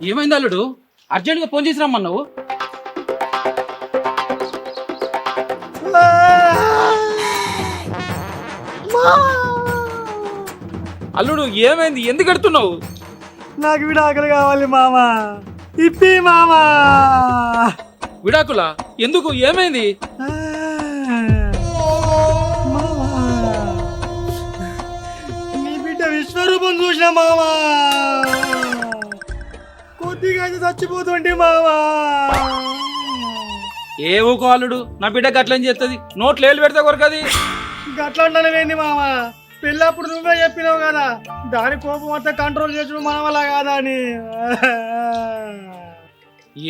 ఏమైంది అల్లుడు? అర్జెంట్గా ఫోన్ చేసి రమ్మన్నావు. అల్లుడు ఏమైంది? ఎందుకు ఎడుతున్నావు? నాకు విడాకులు కావాలి మామా. ఇప్పి మామా. విడాకులా? ఎందుకు? ఏమైంది? నీ బిడ్డ విశ్వరూపం చూసిన మామా. కొద్దిగా అయితే చచ్చిపోతుంటే మామా. ఏ ఊకో అల్లుడు, నా బిడ్డ గట్లని చేస్తుంది. నోట్లు ఏళ్ళు పెడితే కొరకది. గట్లా అంటానేంది మామా? పెళ్ళప్పుడు నువ్వే చెప్పినావు కదా, దాని కోపం అంతా కంట్రోల్ చేసుడు మన వల్ల కాదా అని.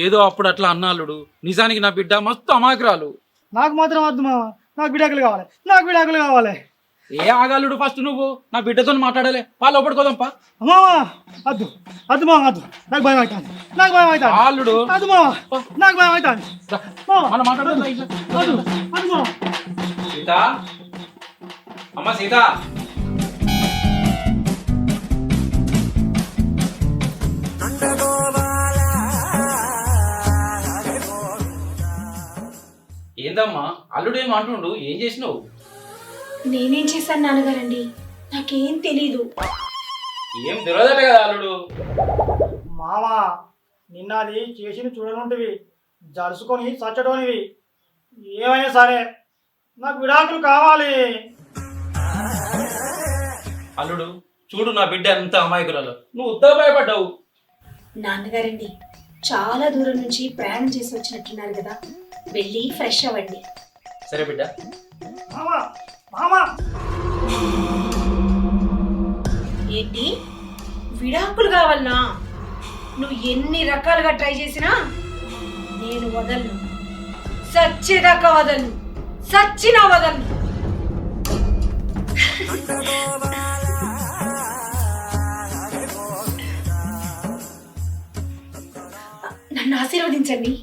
ఏదో అప్పుడు అట్లా అన్నాళ్ళుడు, నిజానికి నా బిడ్డ మస్తు అమాయకురాలు. నాకు మాత్రం వద్దు మామ, నాకు విడాకులు కావాలి, నాకు విడాకులు కావాలి. ఏ ఆగాలుడు, ఫస్ట్ నువ్వు నా బిడ్డతో మాట్లాడాలి. పాలు లోపడుకోదాంపా. మామా వద్దు, వద్దు మామ వద్దు, నాకు భయం అవుతాను, నాకు భయం అవుతాను. ఆల్లుడు వద్దు మామ, నాకు భయం అవుతాను. మనం మాట్లాడదాం. వద్దు, వద్దు మామ. సీత, అమ్మ సీత. ఏందమ్మా అల్లుడు ఏం అంటుండు? ఏం చేసినావు? నేనేం చేశాను నాన్నగారండి, నాకేం తెలీదు. ఏం తెలియదట కదా అల్లుడు. మామ నిన్నది చేసి చూడనుంటివి, జరుసుకొని సచ్చటోనివి. ఏమైనా సరే నాకు విడాకులు కావాలి. అల్లుడు చూడు, నా బిడ్డ ఎంత అమాయకురాలు. నువ్వు ఉద్దా భయపడ్డావు. నాన్నగారండి చాలా దూరం నుంచి ప్రయాణం చేసి వచ్చినట్టున్నారు కదా, వెళ్ళి ఫ్రెష్ అవ్వండి. సరే బిడ్డ. మామ మామ ఏంటి విడాకులు కావాలనా? నువ్వు ఎన్ని రకాలుగా ట్రై చేసినా నేను వదలను, సచ్చేదాకా వదలను, సచ్చినా వదలను. నన్ను ఆశీర్వదించండి.